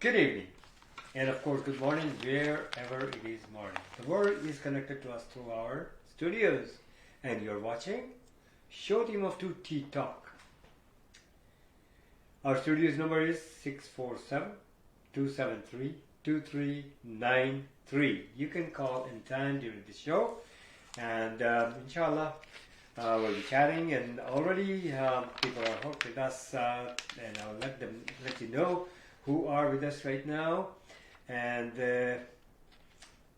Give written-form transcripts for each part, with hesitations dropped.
good evening, and of course good morning wherever it is morning. The world is connected to us through our studios, and you're watching Show Team of 2 Tea Talk. Our studios number is 647-273-2393. You can call anytime during the show, and inshallah we'll be chatting, and already people are hooked with us, and I'll let you know who are with us right now. And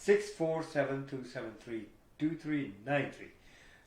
647-273-2393।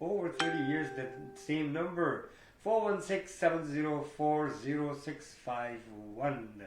over 30 years, the same number, 416-704-0651।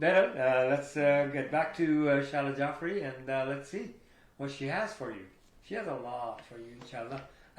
let's get back to Shala Jaffrey, and let's see what she has for you. She has a lot for you, inshallah.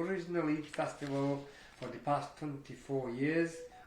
original Eid festival for the past 24 years.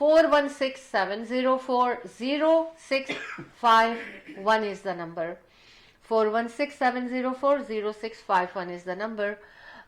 4167040651 is the number. 4167040651 is the number.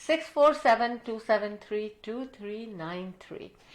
6472732393।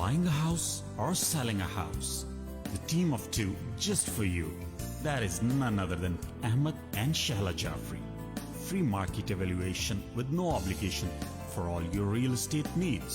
Buying a house or selling a house, the team of two just for you. That is none other than Ahmad and Shahla Jafri. Free market evaluation with no obligation for all your real estate needs.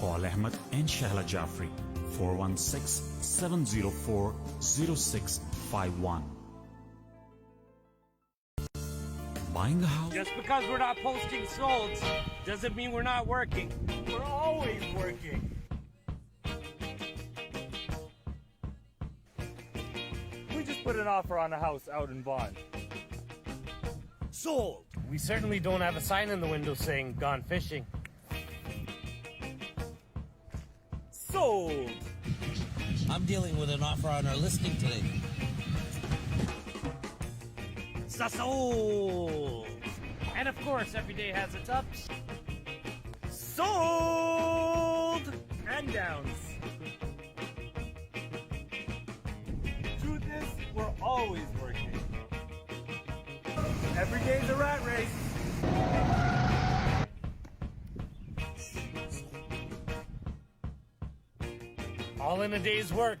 Call Ahmad and Shahla Jafri 416-704-0651. buying a house? Just because we're not posting solds doesn't mean we're not working. We're always working. We just put an offer on a house out in Vaughan. Sold. We certainly don't have a sign in the window saying gone fishing. Sold. I'm dealing with an offer on our listing today. Sold. And of course, every day has its ups. Sold. And downs. Truth is, we're always working. Every day's a rat race. All in a day's work.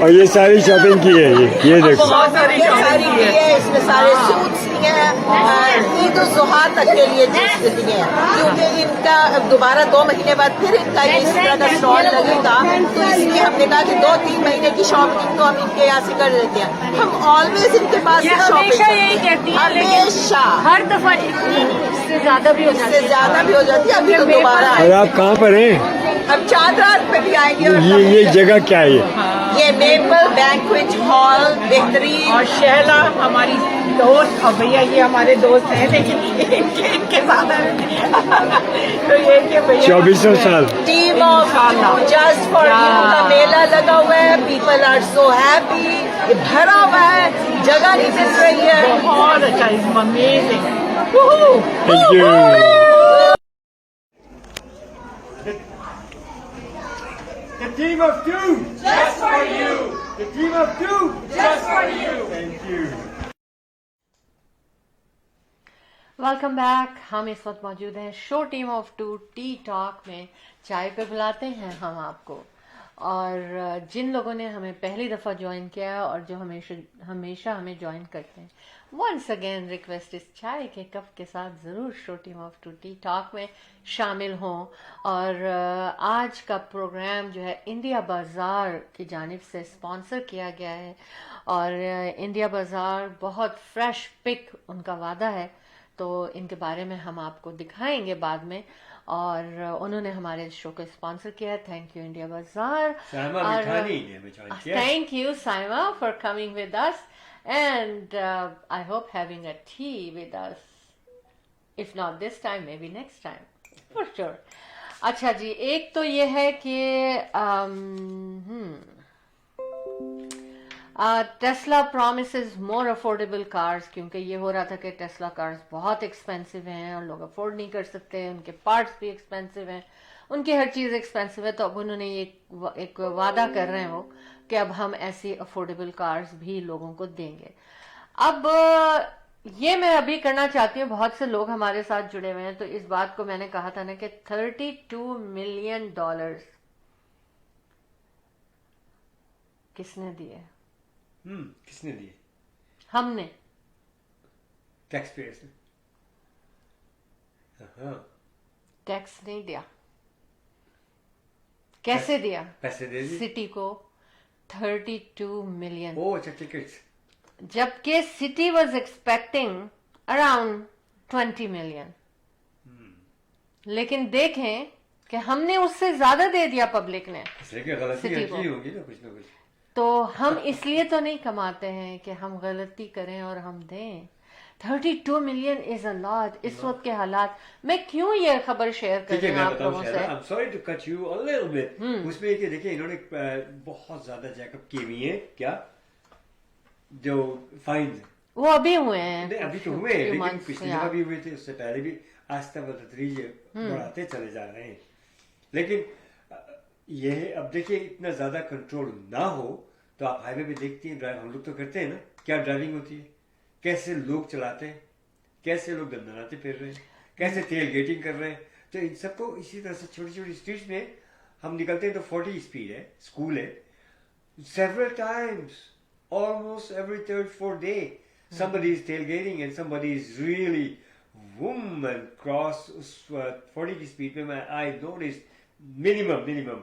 اور یہ ساری shopping کی ہے یہ دیکھو بہت ساری shopping کی ہے اس میں سارے سوٹس لیے ہیں عید الضحیٰ تک کے لیے جینس لیے ہیں کیونکہ ان کا دوبارہ 2 مہینے بعد پھر ان کا اس طرح کا اسٹال لگے گا تو اس لیے ہم نے کہا کہ 2-3 مہینے کی شاپنگ تو ہم ان کے یہاں سے کر لیتے ہیں ہم آلویز ان کے پاس شاپنگ ہمیشہ ہر دفعہ اس سے زیادہ بھی اس سے زیادہ بھی ہو جاتی ہے ابھی تو دوبارہ اور آپ کہاں پر ہیں اب چادر پہ بھی آئیں گے یہ جگہ کیا ہے یہ میپل بینکویٹ ہال بہترین اور شہلا ہماری دوست اور بھیا یہ ہمارے دوست ہیں لیکن ان کے ساتھ تو یہ کہ بھیا 2400 سال team of just for you کا میلہ لگا ہوا ہے پیپل آر سو ہیپی یہ بھرا ہوا ہے جگہ نہیں مل رہی ہے بہت اچھا amazing Thank you. The team of two. Just for you. The team of two. Just for you. Thank you. Welcome back. ہم اس وقت موجود ہیں show team of 2 T talk میں. چائے پہ بلاتے ہیں ہم آپ کو, اور جن لوگوں نے ہمیں پہلی دفعہ جوائن کیا اور جو ہمیشہ ہمیں جوائن کرتے ہیں, ونس اگین ریکویسٹ اس چائے کے کپ کے ساتھ ضرور show team of 2 T talk میں شامل ہوں. اور آج کا پروگرام جو ہے انڈیا بازار کی جانب سے اسپانسر کیا گیا ہے, اور انڈیا بازار بہت فریش پک ان کا وعدہ ہے, تو ان کے بارے میں ہم آپ کو دکھائیں گے بعد میں. اور انہوں نے ہمارے شو کو اسپانسر کیا. Thank you India Bazaar. Thank you Saima for coming with us, and I hope having a tea with us, if not this time may be next time for sure. اچھا جی, ایک تو یہ ہے کہ Tesla promises more affordable cars, کیونکہ یہ ہو رہا تھا کہ ٹیسلا کارز بہت ایکسپینسو ہیں اور لوگ افورڈ نہیں کر سکتے, ان کے پارٹس بھی ایکسپینسو ہیں, ان کی ہر چیز ایکسپینسو ہے. تو اب انہوں نے یہ ایک وعدہ کر رہے ہیں وہ کہ اب ہم ایسی افورڈیبل کارز بھی لوگوں کو دیں گے. اب یہ میں ابھی کرنا چاہتی ہوں, بہت سے لوگ ہمارے ساتھ جڑے ہوئے ہیں, تو اس بات کو میں نے کہا تھا نا کہ $32 ملین کس نے دیے؟ کس نے دیے؟ ہم نے, ٹیکس پیئرز نے. ٹیکس نہیں دیا. کیسے دیا؟ پیسے دے دیے سٹی کو 32 ملین, اچھا ٹکٹس, جبکہ city was expecting around 20 million. لیکن دیکھیں کہ ہم نے اس سے زیادہ دے دیا پبلک نے. غلطی کی ہوگی نا کچھ نہ کچھ. تو ہم اس لیے تو نہیں کماتے ہیں کہ ہم غلطی کریں اور ہم دیں. 32 ملین از اے لاٹ اس وقت کے حالات میں. کیوں یہ خبر شیئر کر رہی ہوں آپ لوگوں سے؟ I'm sorry to cut you a little bit. اس میں کہ دیکھیں انہوں نے بہت زیادہ چیک اپ کیے ہوئے ہیں, کیا جو فائنز وہ ابھی ہوئے ہیں, ابھی تو ہوئے ہیں, لیکن پچھلی دفعہ بھی ہوئے تھے, اس سے پہلے بھی. آہستہ بتدریج بڑھاتے چلے جا رہے ہیں. لیکن یہ اب دیکھیے اتنا زیادہ کنٹرول نہ ہو تو آپ ہائی وے پہ دیکھتی ہیں, ڈرائیو ہم لوگ تو کرتے ہیں نا, کیا ڈرائیونگ ہوتی ہے, کیسے لوگ چلاتے ہیں, کیسے لوگ دندناتے پھر رہے ہیں, کیسے تیل گیٹنگ کر رہے ہیں. تو ان سب کو اسی طرح سے چھوٹی چھوٹی اسٹریٹس میں ہم نکلتے ہیں تو 40 اسپیڈ ہے, اسکول ہے, several times almost every 3rd-4th day somebody is tailgating and somebody is really boom and cross 40 کی اسپیڈ پہ. میں I noticed minimum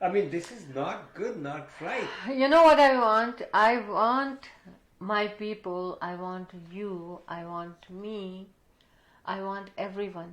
I mean, this is not good, not right. You know what I want? I want my people, I want you, I want me, I want everyone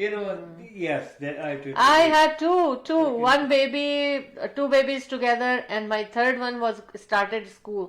you know, yes, I had one baby, 2 babies together, and my third one was started school.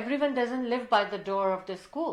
everyone doesn't live by the door of the school.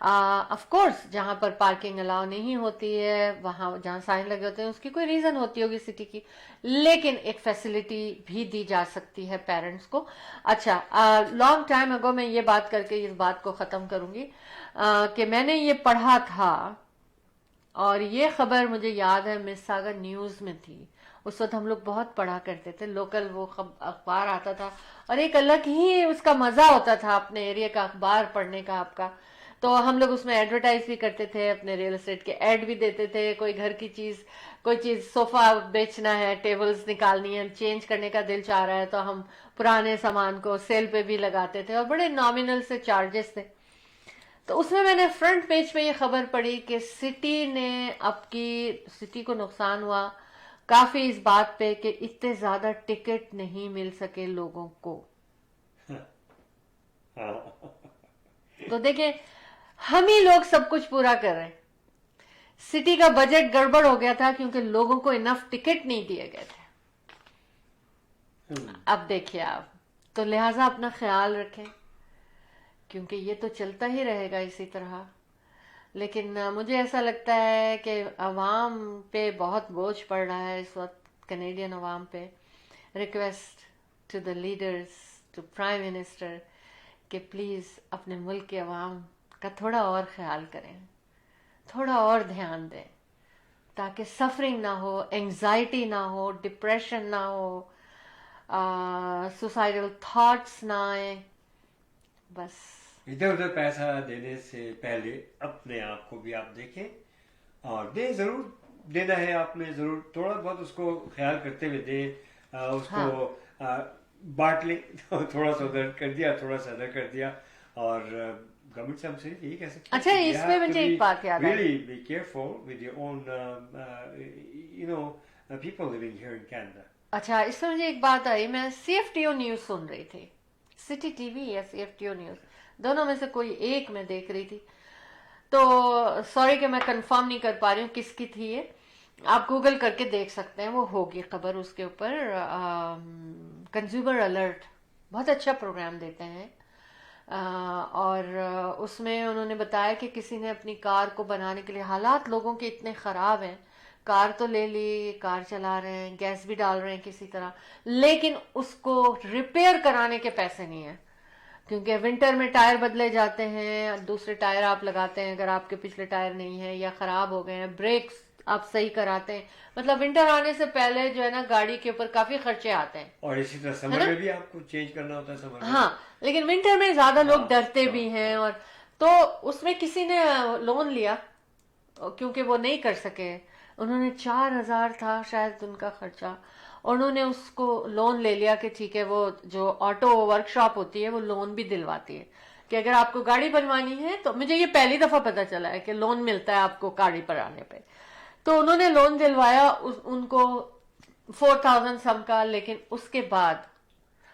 Of course جہاں پر parking الاؤ نہیں ہوتی ہے وہاں جہاں sign لگے ہوتے ہیں اس کی کوئی ریزن ہوتی ہوگی سٹی کی, لیکن ایک فیسلٹی بھی دی جا سکتی ہے پیرنٹس کو. اچھا, لانگ ٹائم اگو میں یہ بات کر کے اس بات کو ختم کروں گی کہ میں نے یہ پڑھا تھا اور یہ خبر مجھے یاد ہے مس ساگر نیوز میں تھی. اس وقت ہم لوگ بہت پڑھا کرتے تھے, لوکل وہ اخبار آتا تھا اور ایک الگ ہی اس کا مزہ ہوتا تھا اپنے ایریا کا اخبار پڑھنے کا آپ کا. تو ہم لوگ اس میں ایڈورٹائز بھی کرتے تھے, اپنے ریئل اسٹیٹ کے ایڈ بھی دیتے تھے. کوئی گھر کی چیز, کوئی چیز صوفہ بیچنا ہے, ٹیبلز نکالنی ہے, چینج کرنے کا دل چاہ رہا ہے تو ہم پرانے سامان کو سیل پہ بھی لگاتے تھے اور بڑے نامنل سے چارجز تھے. تو اس میں نے فرنٹ پیج پہ یہ خبر پڑھی کہ سٹی نے اب کی سٹی کو نقصان ہوا کافی اس بات پہ کہ اتنے زیادہ ٹکٹ نہیں مل سکے لوگوں کو. تو دیکھیں ہم ہی لوگ سب کچھ پورا کر رہے ہیں. سٹی کا بجٹ گڑبڑ ہو گیا تھا کیونکہ لوگوں کو انف ٹکٹ نہیں دیے گئے تھے. اب دیکھیے آپ, تو لہٰذا اپنا خیال رکھیں کیونکہ یہ تو چلتا ہی رہے گا اسی طرح. لیکن مجھے ایسا لگتا ہے کہ عوام پہ بہت بوجھ پڑ رہا ہے اس وقت, کینیڈین عوام پہ. Request to the leaders, to prime minister کہ پلیز اپنے ملک کے عوام کا تھوڑا اور خیال کریں, تھوڑا اور دھیان دیں تاکہ سفرنگ نہ ہو, اینگزائٹی نہ ہو, ڈپریشن نہ ہو, سوسائڈل تھاٹس نہ آئیں. بس ادھر ادھر پیسہ دینے سے پہلے اپنے آپ کو بھی آپ دیکھیں اور دیں, ضرور دینا ہے آپ نے, ضرور تھوڑا بہت اس کو خیال کرتے ہوئے دیں. اس کو بانٹ لیں, تھوڑا سا ادھر کر دیا, تھوڑا سا ادھر کر دیا. اور گورنمنٹ سے ہم سے یہی کہہ سکتے ہیں. اچھا, اس میں مجھے ایک بات یاد آئی. Really be careful with your own, people living here in Canada. اچھا, اس میں مجھے ایک بات آئی. میں C F T O news سن رہی تھی, سٹی ٹی وی یا C F T O news, دونوں میں سے کوئی ایک میں دیکھ رہی تھی. تو سوری کہ میں کنفرم نہیں کر پا رہی ہوں کس کی تھی یہ, آپ گوگل کر کے دیکھ سکتے ہیں, وہ ہوگی خبر اس کے اوپر. کنزیومر الرٹ بہت اچھا پروگرام دیتے ہیں اور اس میں انہوں نے بتایا کہ کسی نے اپنی کار کو بنانے کے لیے, حالات لوگوں کے اتنے خراب ہیں, کار تو لے لی, کار چلا رہے ہیں, گیس بھی ڈال رہے ہیں کسی طرح, لیکن اس کو ریپیئر کرانے کے پیسے نہیں ہیں کیونکہ ونٹر میں ٹائر بدلے جاتے ہیں, دوسرے ٹائر آپ لگاتے ہیں اگر آپ کے پچھلے ٹائر نہیں ہیں یا خراب ہو گئے ہیں, بریکس آپ صحیح کراتے ہیں. مطلب ونٹر آنے سے پہلے جو ہے نا گاڑی کے اوپر کافی خرچے آتے ہیں. اور اسی طرح سمر میں بھی آپ کو چینج کرنا ہوتا ہے سمر میں. ہاں, لیکن ونٹر میں زیادہ لوگ ڈرتے بھی ہیں. اور تو اس میں کسی نے لون لیا کیونکہ وہ نہیں کر سکے, انہوں نے 4,000 تھا شاید ان کا خرچہ, انہوں نے اس کو لون لے لیا کہ ٹھیک ہے, وہ جو آٹو ورک شاپ ہوتی ہے وہ لون بھی دلواتی ہے کہ اگر آپ کو گاڑی بنوانی ہے تو. مجھے یہ پہلی دفعہ پتا چلا ہے کہ لون ملتا ہے آپ کو گاڑی پر آنے پہ. تو انہوں نے لون دلوایا ان کو 4,000 سم کا. لیکن اس کے بعد,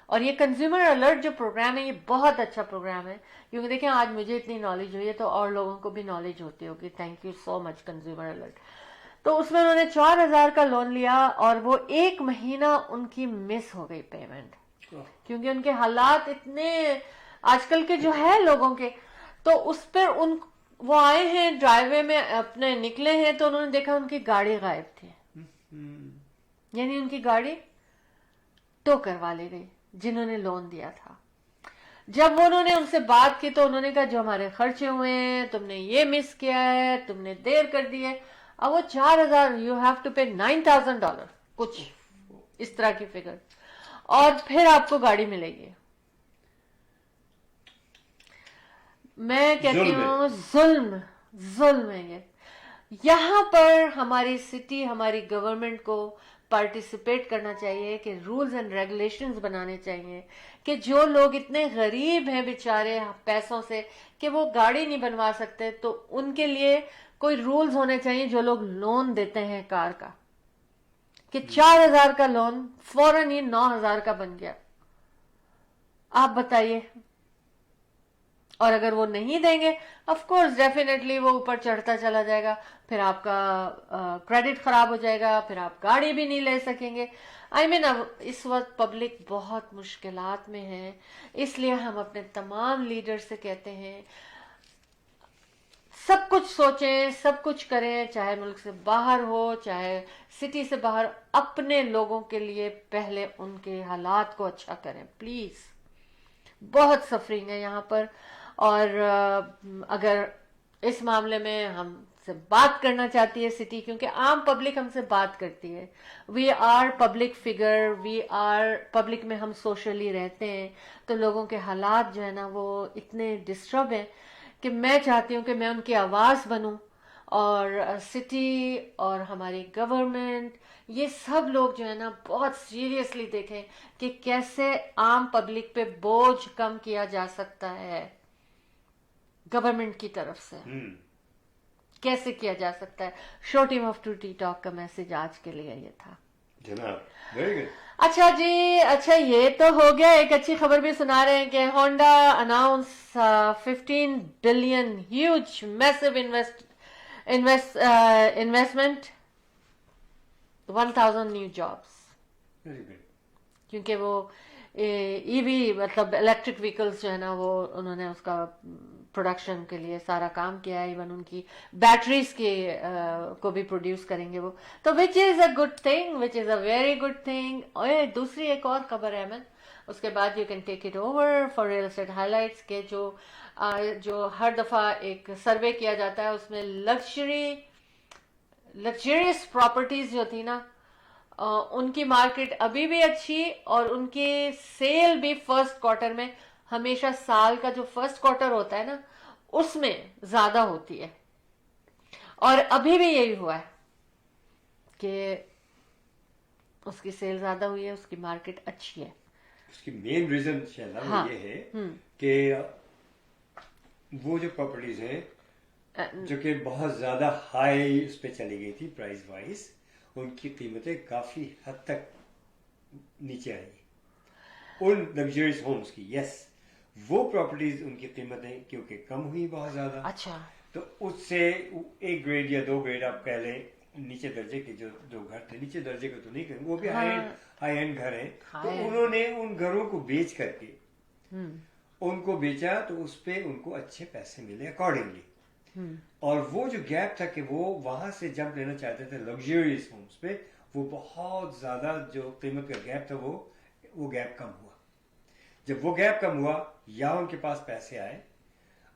اور یہ کنزیومر الرٹ جو پروگرام ہے یہ بہت اچھا پروگرام ہے کیونکہ دیکھیں آج مجھے اتنی نالج ہوئی ہے تو اور لوگوں کو بھی نالج ہوتی ہوگی. Thank you so much consumer alert. تو اس میں انہوں نے 4,000 کا لون لیا اور وہ 1 مہینہ ان کی مس ہو گئی پیمنٹ کیونکہ ان کے حالات اتنے آج کل کے جو ہے لوگوں کے. تو اس پر وہ آئے ہیں ڈرائیو وے میں اپنے نکلے ہیں تو انہوں نے دیکھا ان کی گاڑی غائب تھی, یعنی ان کی گاڑی ٹو کروا لی گئی جنہوں نے لون دیا تھا. جب انہوں نے ان سے بات کی تو انہوں نے کہا جو ہمارے خرچے ہوئے ہیں تم نے یہ مس کیا ہے, تم نے دیر کر دی ہے. اب وہ 4,000, یو ہیو ٹو پے $9,000 کچھ اس طرح کی فگر, اور پھر آپ کو گاڑی ملے گی. میں کہتی ہوں ظلم ہے یہ. یہاں پر ہماری سٹی, ہماری گورنمنٹ کو پارٹیسپیٹ کرنا چاہیے کہ رولز اینڈ ریگولیشنز بنانے چاہیے کہ جو لوگ اتنے غریب ہیں بیچارے پیسوں سے کہ وہ گاڑی نہیں بنوا سکتے تو ان کے لیے کوئی رولز ہونے چاہیے. جو لوگ لون دیتے ہیں کار کا کہ 4,000 کا لون فوراً ہی 9,000 کا بن گیا, آپ بتائیے. اور اگر وہ نہیں دیں گے آف کورس ڈیفینیٹلی وہ اوپر چڑھتا چلا جائے گا, پھر آپ کا کریڈٹ خراب ہو جائے گا, پھر آپ گاڑی بھی نہیں لے سکیں گے. اس وقت پبلک بہت مشکلات میں ہے, اس لیے ہم اپنے تمام لیڈر سے کہتے ہیں سب کچھ سوچیں, سب کچھ کریں, چاہے ملک سے باہر ہو چاہے سٹی سے باہر, اپنے لوگوں کے لیے پہلے ان کے حالات کو اچھا کریں پلیز. بہت سفرنگ ہے یہاں پر, اور اگر اس معاملے میں ہم سے بات کرنا چاہتی ہے سٹی, کیونکہ عام پبلک ہم سے بات کرتی ہے, we are public figure, we are public میں ہم سوشلی رہتے ہیں, تو لوگوں کے حالات جو ہے نا وہ اتنے ڈسٹرب ہیں کہ میں چاہتی ہوں کہ میں ان کی آواز بنوں, اور سٹی اور ہماری گورنمنٹ یہ سب لوگ جو ہے نا بہت سیریسلی دیکھیں کہ کیسے عام پبلک پہ بوجھ کم کیا جا سکتا ہے گورنمنٹ کی طرف سے, کیسے کیا جا سکتا ہے. Show team of T talk کا میسج آج کے لیے یہ تھا جناب. Very good. اچھا جی, اچھا یہ تو ہو گیا. ایک اچھی خبر بھی سنا رہے ہیں کہ Honda announce 15 billion huge massive investment, 1000 new jobs. Very good. کیونکہ وہ ای وی مطلب الیکٹرک ویکلز جو ہے نا وہ انہوں نے اس کا پروڈکشن کے لیے سارا کام کیا ہے, ایون ان کی بیٹریز کو بھی پروڈیوس کریں گے وہ, تو which is a good thing, which is a very good thing. دوسری ایک اور خبر ہے احمد, اس کے بعد you can take it over for real estate highlights, کے جو ہر دفعہ ایک سروے کیا جاتا ہے اس میں لگژریس پراپرٹیز جو تھی نا ان کی مارکیٹ ابھی بھی اچھی, اور ان کی سیل بھی فرسٹ کوارٹر میں, ہمیشہ سال کا جو فرسٹ کوارٹر ہوتا ہے نا اس میں زیادہ ہوتی ہے, اور ابھی بھی یہی ہوا ہے کہ اس کی سیل زیادہ ہوئی ہے, اس کی مارکیٹ اچھی ہے. اس کی مین ریزن شہلا وہ یہ ہے کہ وہ جو پراپرٹیز ہیں جو کہ بہت زیادہ ہائی اس پہ چلی گئی تھی پرائز وائز, ان کی قیمتیں کافی حد تک نیچے آئی ان لگژریس ہومز کی. یس, وہ پراپرٹیز ان کی قیمتیں کیونکہ کم ہوئی بہت زیادہ, اچھا, تو اس سے ایک گریڈ یا 2 گریڈ آپ کہہ لیں نیچے درجے کے جو گھر تھے, نیچے درجے کو تو نہیں کریں, وہ بھی ہائی اینڈ گھر ہیں, تو انہوں نے ان گھروں کو بیچ کر کے ان کو بیچا تو اس پہ ان کو اچھے پیسے ملے اکارڈنگلی. اور وہ جو گیپ تھا کہ وہ وہاں سے جمپ لینا چاہتے تھے لگژریس ہومز پہ, وہ بہت زیادہ جو قیمت کا گیپ تھا وہ گیپ کم ہوا. جب وہ گیپ کم ہوا, یا ان کے پاس پیسے آئے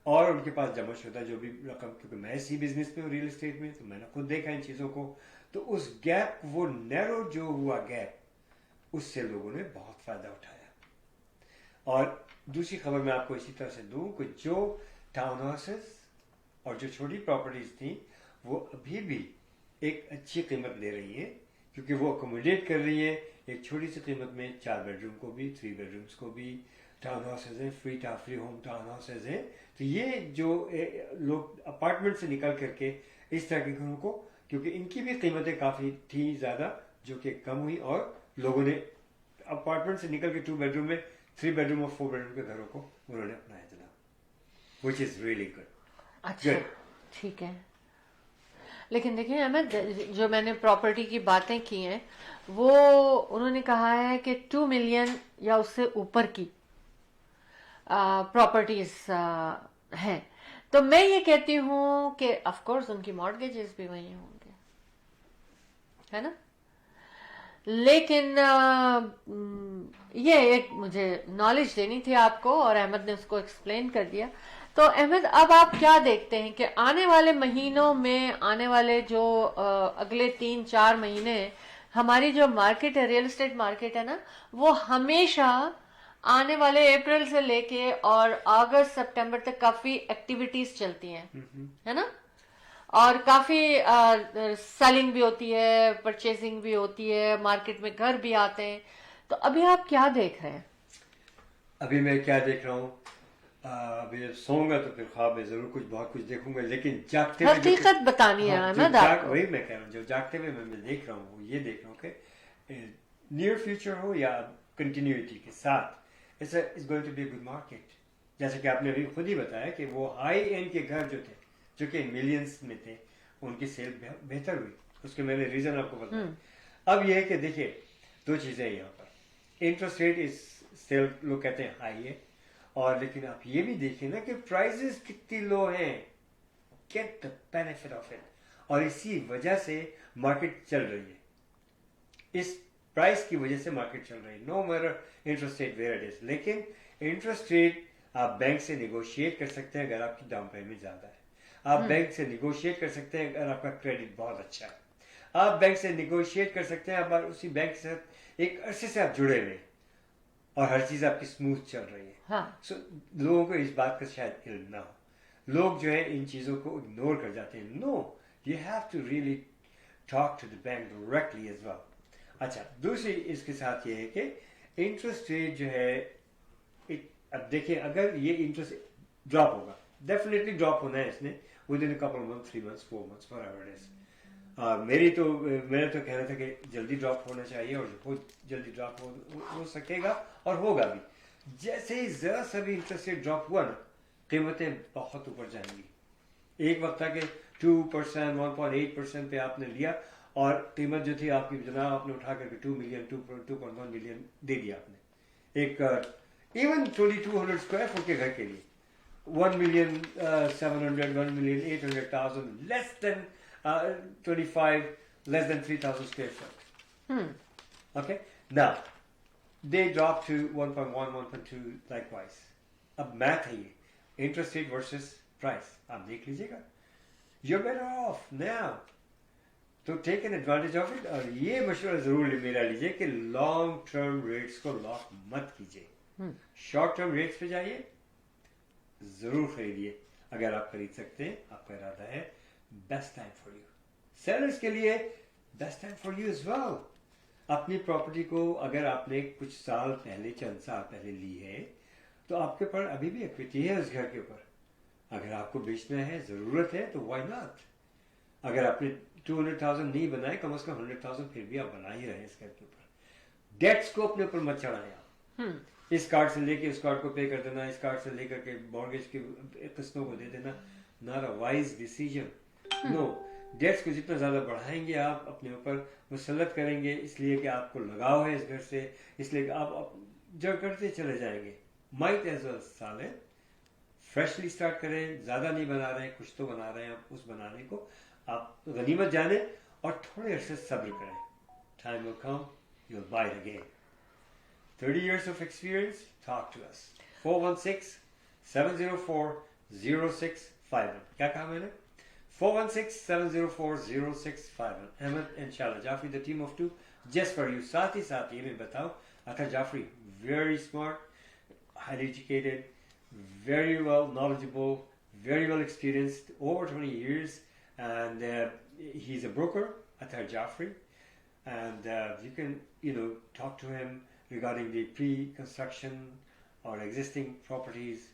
اور ان کے پاس جمع شدہ جو بھی رقم, کیونکہ میں اسی بزنس میں ہوں ریئل اسٹیٹ میں, تو میں نے خود دیکھا ان چیزوں کو, تو اس گیپ وہ نیرو جو ہوا گیپ, اس سے لوگوں نے بہت فائدہ اٹھایا. اور دوسری خبر میں آپ کو اسی طرح سے دوں کہ جو ٹاؤن ہاؤسز اور جو چھوٹی پراپرٹیز تھیں وہ ابھی بھی ایک اچھی قیمت لے رہی ہیں, کیونکہ وہ اکوموڈیٹ کر رہی ہیں ایک چھوٹی سی قیمت میں 4 بیڈ روم کو بھی, 3 بیڈ رومس کو بھی. ٹاؤن ہاؤسز ہیں, فری ہوم ٹاؤن ہاؤسز ہیں, تو یہ جو لوگ اپارٹمنٹ سے نکل کر کے اس طرح کے گھروں کو, کیونکہ ان کی بھی قیمتیں کافی تھیں زیادہ جو کہ کم ہوئی, اور لوگوں نے اپارٹمنٹ سے نکل کے 2 بیڈ روم میں 3 بیڈ روم اور 4 بیڈ روم کے گھروں کو انہوں نے اپنایا جناب, وچ از ریئلی گڈ. اچھا ٹھیک ہے. لیکن دیکھیں احمد, جو میں نے پراپرٹی کی باتیں کی ہیں وہ انہوں نے کہا ہے کہ 2 ملین یا اس سے اوپر کی پراپرٹیز ہیں, تو میں یہ کہتی ہوں کہ آف کورس ان کی مارگیجز بھی وہی ہوں گے, ہے نا, لیکن یہ ایک مجھے نالج دینی تھی آپ کو, اور احمد نے اس کو ایکسپلین کر دیا. تو احمد, اب آپ کیا دیکھتے ہیں کہ آنے والے مہینوں میں, آنے والے جو اگلے 3-4 مہینے ہماری جو مارکیٹ ہے, ریئل اسٹیٹ مارکیٹ ہے نا, وہ ہمیشہ آنے والے اپریل سے لے کے اور اگست سپٹمبر تک کافی ایکٹیویٹیز چلتی ہیں, ہے نا, اور کافی سیلنگ بھی ہوتی ہے, پرچیزنگ بھی ہوتی ہے, مارکیٹ میں گھر بھی آتے ہیں. تو ابھی آپ کیا دیکھ رہے ہیں؟ ابھی میں کیا دیکھ رہا ہوں, ابھی جب سوؤں گا تو پھر خواب میں ضرور بہت کچھ دیکھوں گا, لیکن جاگتے ہوئے حقیقت بتانی ہے احمد آپ کو. وہی میں کہہ رہا ہوں, جو جاگتے ہوئے میں دیکھ رہا ہوں وہ یہ دیکھ رہا ہوں کہ نیئر فیوچر ہو یا کنٹینیوٹی کے ساتھ it's going to be a good market. جیسے کہ آپ نے ابھی خود ہی بتایا کہ وہ ہائی اینڈ کے گھر جو تھے, جو کہ ملینس میں تھے, ان کی سیل بہتر ہوئی. اس کے میں نے ریزن آپ کو بتایا. اب یہ ہے کہ دیکھیے 2 چیزیں یہاں پر, انٹرسٹ ریٹ اس سیل لوگ کہتے ہیں ہائی ہے, اور لیکن آپ یہ بھی دیکھیں نا کہ پرائزز کتنی لو ہیں. get the benefit of it. اور اسی وجہ سے مارکیٹ چل رہی ہے, اس پرائس کی وجہ سے مارکیٹ چل رہی ہے, no matter interest rate where it is. لیکن انٹرسٹ ریٹ آپ بینک سے نیگوشیٹ کر سکتے ہیں اگر آپ کی ڈاؤن پیمنٹ زیادہ ہے, آپ بینک سے نیگوشیٹ کر سکتے ہیں اگر آپ کا کریڈٹ بہت اچھا ہے, آپ بینک سے نیگوشیٹ کر سکتے ہیں اب اسی بینک سے ایک عرصے سے آپ جڑے ہوئے اور ہر چیز آپ کی اسموتھ چل رہی ہے. سو لوگوں کو اس بات کا شاید علم نہ ہو, لوگ جو ہے ان چیزوں کو اگنور کر جاتے ہیں. No, you have to really talk to the bank directly as well. اچھا, دوسری اس کے ساتھ یہ ہے کہ انٹرسٹ ریٹ جو ہے, اب دیکھیں اگر یہ انٹرسٹ ڈراپ ہوگا, ڈیفینیٹلی ڈراپ ہونا ہے اس نے with in Kapil month, 3 months, 4 months, whatever it is. میرا تو کہنا تھا کہ جلدی ڈراپ ہونا چاہیے اور بہت جلدی ڈراپ ہو سکے گا اور ہوگا بھی. جیسے ہی ذرا سا بھی انٹرسٹ ریٹ ڈراپ ہوا نا, قیمتیں بہت اوپر جائیں گی. ایک وقت تھا کہ 2%, 1.8% پہ آپ نے لیا اور قیمت جو تھی آپ کی جناب آپ نے اٹھا کر کے 2 million, 2.1 million دے دیا آپ نے ایک ایون 2200 اسکوائر فٹ کے گھر کے لیے. 1,700,000, 1,800,000, less than 25, less than 3,000 square foot. Okay, now they drop to 1.1, 1.2 likewise. اب میتھ ہے یہ انٹرسٹ ریٹ ورسز پرائس, آپ دیکھ لیجیے گا. You're better off now to take an advantage of it. اور یہ مشورہ ضرور میرا لیجیے کہ لانگ ٹرم ریٹس کو لاک مت کیجیے, شارٹ ٹرم ریٹس پہ جائیے, ضرور خریدیے اگر آپ خرید سکتے ہیں, آپ کا ارادہ ہے. Best time for you. Sellers کے لیے best time for you as well. اپنی پراپرٹی کو اگر آپ نے کچھ سال پہلے, چند سال پہلے لی ہے تو آپ کے پر ابھی بھی ایکویٹی ہے اس گھر کے اوپر. اگر آپ کو بیچنا ہے, ضرورت ہے, تو وائی ناٹ. اگر آپ نے 200,000 نہیں بنائے, کم از کم 100,000 پھر بھی آپ بنا ہی رہے اس گھر کے اوپر. ڈیٹس کو اپنے اوپر مت چڑھائیں آپ. اس کارڈ سے لے کے اس کارڈ کو پے کر دینا, اس کارڈ سے لے کر کے مارگیج کی قسطوں کو دے دینا, not a wise decision. No, debts کو جتنا زیادہ بڑھائیں گے آپ اپنے اوپر مسلط کریں گے, اس لیے کہ آپ کو لگاؤ ہے اس گھر سے, اس لیے کہ آپ جو کرتے چلے جائیں گے. مائٹ ایز ویل سال ہے, فریشلی اسٹارٹ کریں. زیادہ نہیں بنا رہے ہیں, کچھ تو بنا رہے ہیں, آپ اس بنانے کو آپ غنیمت جانیں اور تھوڑے عرصے صبر کریں. Time will come, you will buy again. 30 years of experience, talk to us. 416-704-0651. کیا کہا میں نے؟ 416-704-0651. Ahmed and Shala Jafri, the team of two, just for you. ساتھ ہی ساتھ یہ میں بتاؤ, Athar Jafri, very smart, highly educated, very well knowledgeable, very well experienced, over 20 years, and he's a broker, Athar Jafri, and you can, talk to him regarding the pre-construction or existing properties,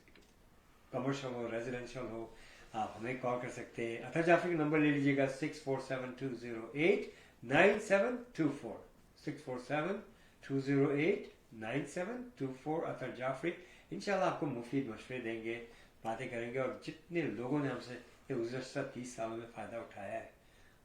commercial or residential ہو, آپ ہمیں کال کر سکتے ہیں. اطہر جعفری کا number لے لیجیے گا 647-208-9724. 647-208-9724. اطہر جعفری انشاءاللہ آپ کو مفید مشورے دیں گے, باتیں کریں گے, اور جتنے لوگوں نے ہم سے گزشتہ 30 سالوں میں فائدہ اٹھایا ہے,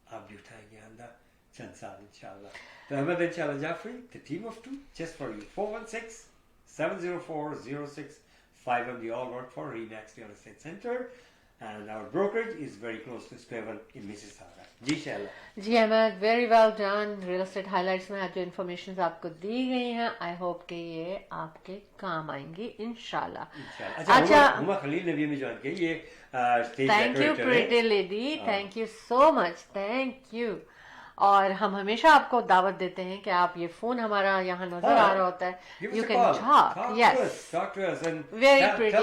آپ بھی اٹھائیں گے آئندہ چند سال انشاءاللہ. تو Ahmad and Shala Jafri, the team of two, just for you. 416-704-0651. We all work for Remax Real Estate Center, and our brokerage is very close to Square One in Mississauga. جی شاءاللہ. جی Ahmed, very well done. Real estate highlights میں جو information آپ کو دی گئی ہیں, I hope کہ یہ آپ کے کام آئیں گی انشاءاللہ. اچھا, ہما خلیل نے بھی ہمیں جوائن کیا. یہ thank you pretty lady, thank you so much, thank you. اور ہم ہمیشہ آپ کو دعوت دیتے ہیں کہ آپ یہ فون ہمارا یہاں نظر آ رہا ہوتا ہے, you can talk. Yes, very pretty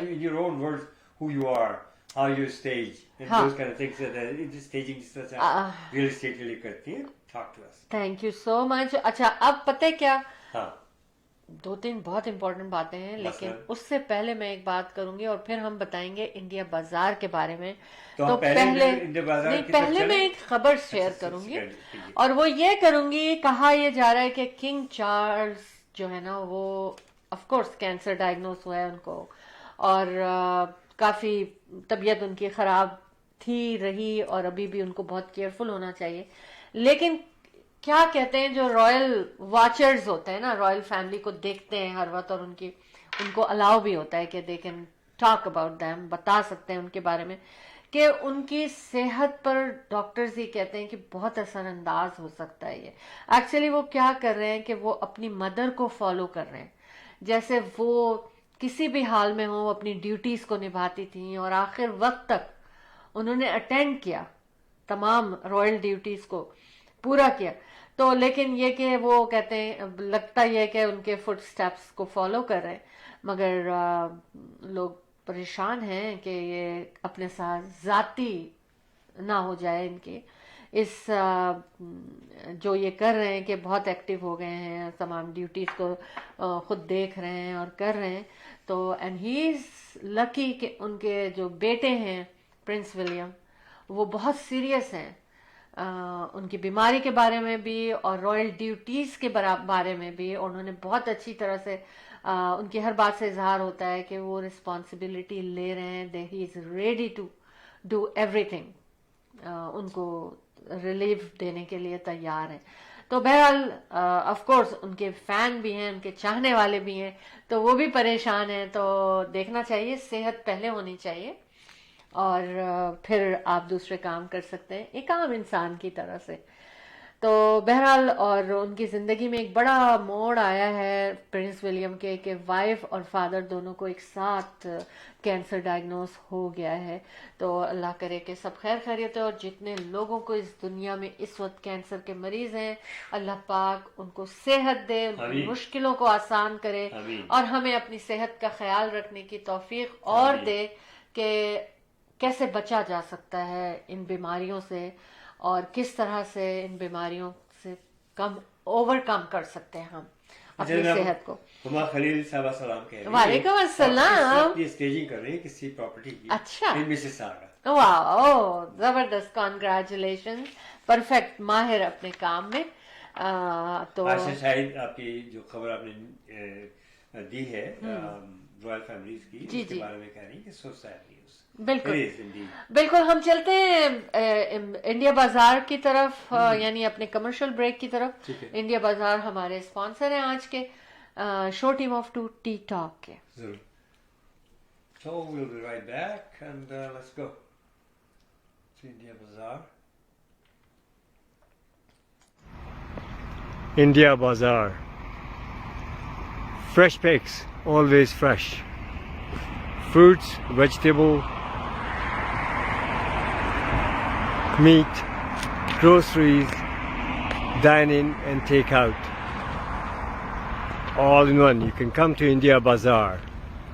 in your own words who you are, how you stage, and those kind of things that staging جس طرح سے real estate کے لیے کرتی ہیں. Talk to us. Thank you so much. اچھا, اب پتہ کیا, ہاں, 2-3 بہت امپورٹنٹ باتیں ہیں, لیکن اس سے پہلے میں ایک بات کروں گی اور پھر ہم بتائیں گے انڈیا بازار کے بارے میں. تو پہلے میں ایک خبر شیئر کروں گی, اور وہ یہ کروں گی, کہا یہ جا رہا ہے کہ کنگ چارلز جو ہے نا, وہ آف کورس کینسر ڈائگنوز ہوا ہے ان کو, اور کافی طبیعت ان کی خراب تھی رہی, اور ابھی بھی ان کو بہت کیئرفل ہونا چاہیے. لیکن کیا کہتے ہیں, جو رائل واچرز ہوتے ہیں نا, رائل فیملی کو دیکھتے ہیں ہر وقت, اور ان کو الاؤ بھی ہوتا ہے کہ they can talk about them, بتا سکتے ہیں ان کے بارے میں کہ ان کی صحت پر ڈاکٹرز ہی کہتے ہیں کہ بہت اثر انداز ہو سکتا ہے یہ. ایکچولی وہ کیا کر رہے ہیں کہ وہ اپنی مدر کو فالو کر رہے ہیں. جیسے وہ کسی بھی حال میں ہوں اپنی ڈیوٹیز کو نبھاتی تھیں اور آخر وقت تک انہوں نے اٹینڈ کیا تمام رائل ڈیوٹیز کو پورا کیا. تو لیکن یہ کہ وہ کہتے ہیں لگتا یہ کہ ان کے فٹ سٹیپس کو فالو کر رہے ہیں, مگر لوگ پریشان ہیں کہ یہ اپنے ساتھ ذاتی نہ ہو جائے ان کے اس جو یہ کر رہے ہیں کہ بہت ایکٹیو ہو گئے ہیں, تمام ڈیوٹیز کو خود دیکھ رہے ہیں اور کر رہے ہیں. تو اینڈ ہی از لکی کہ ان کے جو بیٹے ہیں پرنس ولیم وہ بہت سیریس ہیں ان کی بیماری کے بارے میں بھی اور رائل ڈیوٹیز کے بارے میں بھی. انہوں نے بہت اچھی طرح سے ان کی ہر بات سے اظہار ہوتا ہے کہ وہ رسپانسبلٹی لے رہے ہیں, he is ready to do everything, ان کو ریلیف دینے کے لیے تیار ہیں. تو بہرحال آف کورس ان کے فین بھی ہیں, ان کے چاہنے والے بھی ہیں, تو وہ بھی پریشان ہیں. تو دیکھنا چاہیے, صحت پہلے ہونی چاہیے اور پھر آپ دوسرے کام کر سکتے ہیں ایک عام انسان کی طرح سے. تو بہرحال اور ان کی زندگی میں ایک بڑا موڑ آیا ہے پرنس ولیم کے کہ وائف اور فادر دونوں کو ایک ساتھ کینسر ڈائگنوز ہو گیا ہے. تو اللہ کرے کہ سب خیر خیریت ہو, اور جتنے لوگوں کو اس دنیا میں اس وقت کینسر کے مریض ہیں اللہ پاک ان کو صحت دے, ان کی مشکلوں کو آسان کرے, اور ہمیں اپنی صحت کا خیال رکھنے کی توفیق اور دے کہ کیسے بچا جا سکتا ہے ان بیماریوں سے اور کس طرح سے ان بیماریوں سے اوور کم کر سکتے ہیں ہم اپنی صحت کو. ہما خلیل صاحبہ سلام کہہ رہی ہیں. وعلیکم السلام. یہ اسٹیجنگ کر رہی ہیں کسی پراپرٹی کی. اچھا, ان مسیساگا. واو, زبردست, کانگریچولیشن, پرفیکٹ, ماہر اپنے کام میں. تو شاید آپ کی جو خبر آپ نے دی ہے رائل فیملیز کی اس کے بارے میں کہہ رہی ہیں کہ سو سیڈ نیوز. بالکل بالکل. ہم چلتے ہیں انڈیا بازار کی طرف, یعنی اپنے کمرشل بریک کی طرف. انڈیا بازار ہمارے اسپانسر ہیں آج کے show team of T talk کے. So we'll be right back and let's go to India Bazaar. India Bazaar. Fresh pigs, always fresh. Fruits, vegetable, meat, groceries, dine in and take out. All in one. You can come to India Bazaar.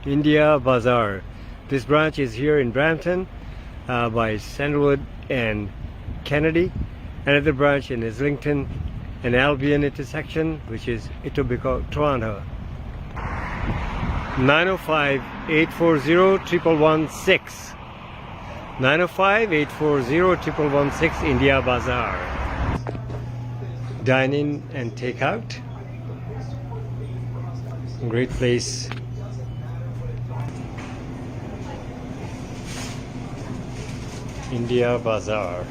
India Bazaar. This branch is here in Brampton by Sandalwood and Kennedy. Another branch in Islington and Albion intersection, which is Etobicoke, Toronto. 905-840-1116. 905-840-1116 India Bazaar. Dine in and take out. Great place. India Bazaar.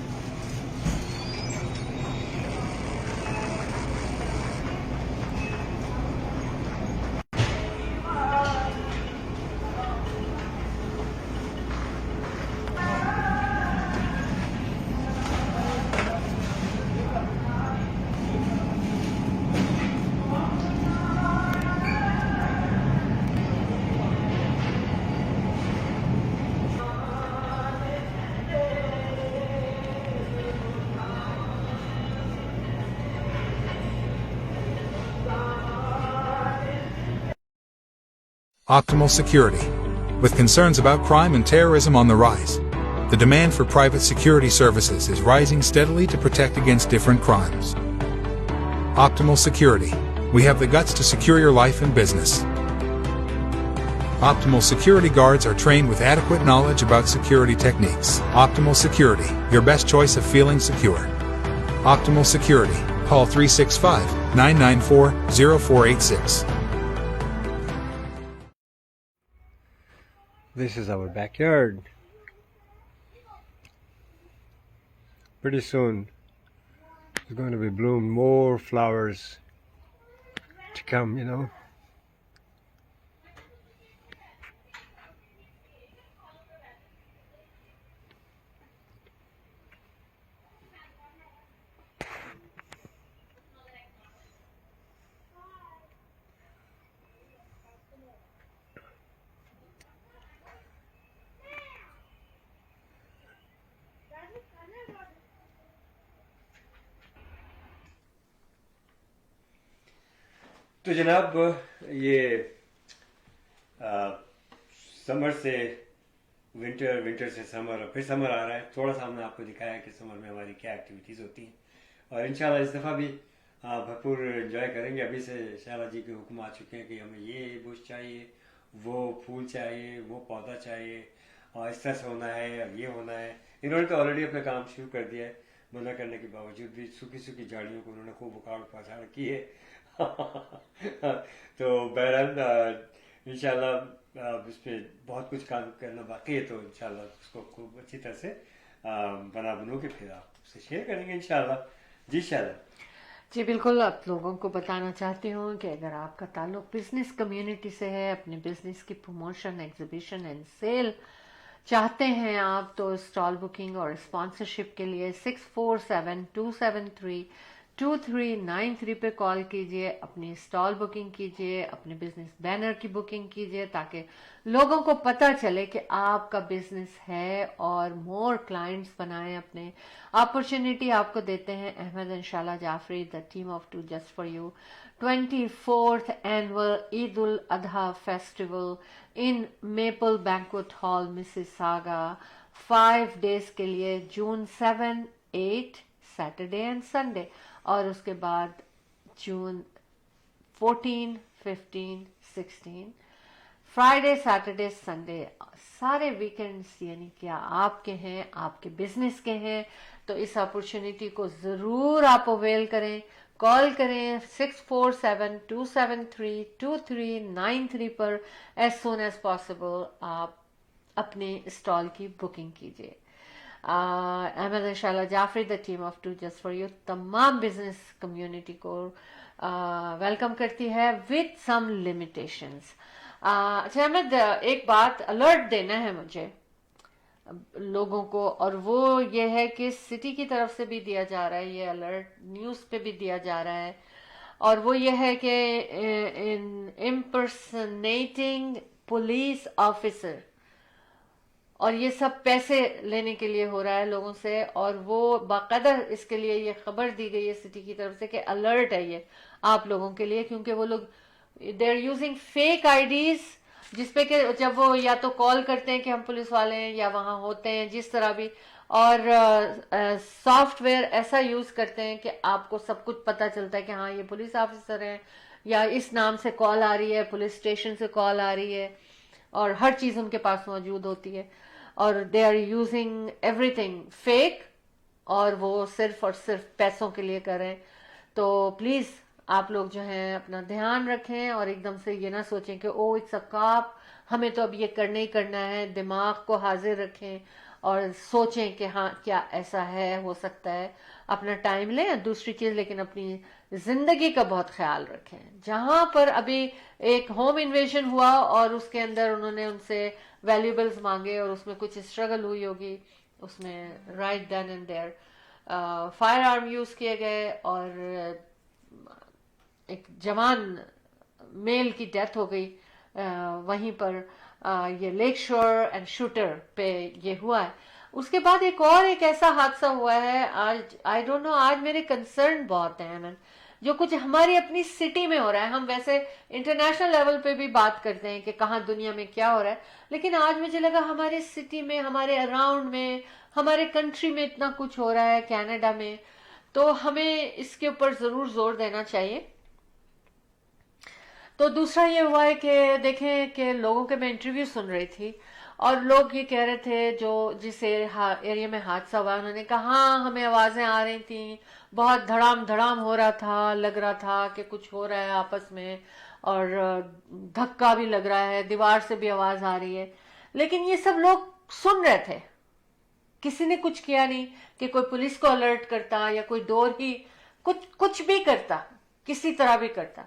Optimal Security. With concerns about crime and terrorism on the rise, the demand for private security services is rising steadily to protect against different crimes. Optimal Security. We have the guts to secure your life and business. Optimal Security guards are trained with adequate knowledge about security techniques. Optimal Security, your best choice of feeling secure. Optimal Security. Call 365-994-0486. This is our backyard. Pretty soon there's going to be bloom more flowers to come, you know. تو جناب یہ سمر سے winter, winter سے سمر، اور پھر سمر آ رہا ہے. تھوڑا سا ہم نے آپ کو دکھایا ہے کہ سمر میں ہماری کیا ایکٹیویٹیز ہوتی ہیں، اور انشاءاللہ اس دفعہ بھی بھرپور انجوائے کریں گے. ابھی سے شہلا جی کے حکم آ چکے ہیں کہ ہمیں یہ بش چاہیے، وہ پھول چاہیے، وہ پودا چاہیے، اور اس طرح سے ہونا ہے، اور یہ ہونا ہے. انہوں نے تو آلریڈی اپنا کام شروع کر دیا ہے، منع کرنے کے باوجود بھی سوکھی سوکھی جھاڑیوں کو انہوں نے خوب اکاڑ پھاڑ کی ہے. تو بہرحال انشاءاللہ اس پہ بہت کچھ کام کرنا باقی ہے، تو انشاءاللہ اس کو خوب اچھی طرح سے بنا بنو کے پھر آپ سے شیئر کریں گے انشاءاللہ. جی شہلا. جی بالکل، آپ لوگوں کو بتانا چاہتی ہوں کہ اگر آپ کا تعلق بزنس کمیونٹی سے ہے، اپنے بزنس کی پروموشن، ایگزیبیشن اینڈ سیل چاہتے ہیں آپ، تو اسٹال بکنگ اور اسپانسرشپ کے لیے 6472732393 پہ کال کیجئے، اپنی اسٹال بکنگ کیجئے، اپنے بزنس بینر کی بکنگ کیجئے، تاکہ لوگوں کو پتہ چلے کہ آپ کا بزنس ہے، اور مور کلائنٹس بنائیں. اپنے اپرچونٹی آپ کو دیتے ہیں Ahmed and Shehla Jafri, the team of two just for you. 24th annual Eid al-Adha festival in Maple Banquet Hall Mississauga 5 days کے لیے، جون 7، 8 سیٹرڈے اینڈ سنڈے، اور اس کے بعد جون 14، 15، 16 فرائیڈے، سیٹرڈے، سنڈے. سارے ویکنڈز یعنی کیا آپ کے ہیں، آپ کے بزنس کے ہیں، تو اس اپرچونٹی کو ضرور آپ اویل کریں. کال کریں 6472732393 پر ایز سون ایز پاسبل آپ اپنے اسٹال کی بکنگ کیجیے. Ahmed Shehla Jafri, the team of two just for you, تمام بزنس کمیونٹی کو ویلکم کرتی ہے وتھ سم لمیٹیشنز. اچھا احمد، ایک بات الرٹ دینا ہے مجھے لوگوں کو، اور وہ یہ ہے کہ سٹی کی طرف سے بھی دیا جا رہا ہے یہ الرٹ، نیوز پہ بھی دیا جا رہا ہے، اور وہ یہ ہے کہ امپرسنیٹنگ پولیس آفیسر، اور یہ سب پیسے لینے کے لیے ہو رہا ہے لوگوں سے، اور وہ باقاعدہ اس کے لیے یہ خبر دی گئی ہے سٹی کی طرف سے کہ الرٹ ہے یہ آپ لوگوں کے لیے، کیونکہ وہ لوگ they are using fake IDs, جس پہ کہ جب وہ یا تو کال کرتے ہیں کہ ہم پولیس والے ہیں، یا وہاں ہوتے ہیں جس طرح بھی، اور سافٹ ویئر ایسا یوز کرتے ہیں کہ آپ کو سب کچھ پتہ چلتا ہے کہ ہاں یہ پولیس آفیسر ہیں، یا اس نام سے کال آ رہی ہے، پولیس اسٹیشن سے کال آ رہی ہے، اور ہر چیز ان کے پاس موجود ہوتی ہے، اور they are using everything fake, اور وہ صرف اور صرف پیسوں کے لیے کر رہے ہیں. تو پلیز آپ لوگ جو ہیں اپنا دھیان رکھیں، اور ایک دم سے یہ نہ سوچیں کہ او اٹس اے کاپ، ہمیں تو اب یہ کرنا ہی کرنا ہے. دماغ کو حاضر رکھیں اور سوچیں کہ ہاں کیا ایسا ہے، ہو سکتا ہے. اپنا ٹائم لیں. دوسری چیز لیکن اپنی زندگی کا بہت خیال رکھیں. جہاں پر ابھی ایک ہوم انویژن ہوا اور اس کے اندر انہوں نے ان سے ویلیوبلز مانگے، اور اس میں کچھ اسٹرگل ہوئی ہوگی، اس میں right then and there firearm use کیے گئے، اور ایک جوان میل کی ڈیتھ ہو گئی وہیں پر. یہ لیک شور اینڈ شوٹر پہ یہ ہوا ہے. اس کے بعد ایک ایسا حادثہ ہوا ہے آج، آئی ڈونٹ نو، آج میرے کنسرن بہت ہیں جو کچھ ہماری اپنی سٹی میں ہو رہا ہے. ہم ویسے انٹرنیشنل لیول پہ بھی بات کرتے ہیں کہ کہاں دنیا میں کیا ہو رہا ہے، لیکن آج مجھے لگا ہمارے سٹی میں، ہمارے اراؤنڈ میں، ہمارے کنٹری میں اتنا کچھ ہو رہا ہے، کینیڈا میں، تو ہمیں اس کے اوپر ضرور زور دینا چاہیے. تو دوسرا یہ ہوا ہے کہ دیکھیں کہ لوگوں کے میں انٹرویو سن رہی تھی، اور لوگ یہ کہہ رہے تھے جو جس ایریا میں حادثہ ہوا، انہوں نے کہا ہاں ہمیں آوازیں آ رہی تھیں، بہت دھڑام دھڑام ہو رہا تھا، لگ رہا تھا کہ کچھ ہو رہا ہے آپس میں، اور دھکا بھی لگ رہا ہے، دیوار سے بھی آواز آ رہی ہے. لیکن یہ سب لوگ سن رہے تھے، کسی نے کچھ کیا نہیں کہ کوئی پولیس کو الرٹ کرتا، یا کوئی ڈور ہی کچھ بھی کرتا، کسی طرح بھی کرتا.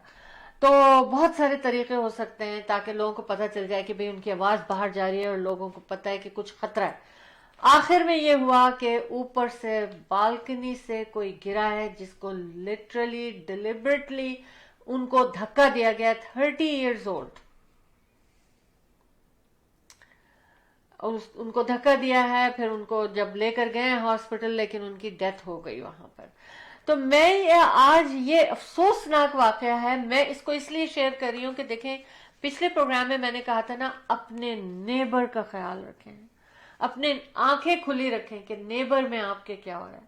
تو بہت سارے طریقے ہو سکتے ہیں تاکہ لوگوں کو پتہ چل جائے کہ بھئی ان کی آواز باہر جا رہی ہے، اور لوگوں کو پتہ ہے کہ کچھ خطرہ ہے. آخر میں یہ ہوا کہ اوپر سے بالکنی سے کوئی گرا ہے، جس کو لٹرلی ڈیلیبریٹلی ان کو دھکا دیا گیا. 30 years old، ان کو دھکا دیا ہے. پھر ان کو جب لے کر گئے ہاسپٹل، لیکن ان کی ڈیتھ ہو گئی وہاں پر. تو میں آج یہ افسوسناک واقعہ ہے, میں اس کو اس لیے شیئر کر رہی ہوں کہ دیکھیں پچھلے پروگرام میں نے کہا تھا نا, اپنے نیبر کا خیال رکھیں, اپنے آنکھیں کھلی رکھیں کہ نیبر میں آپ کے کیا ہو رہا ہے,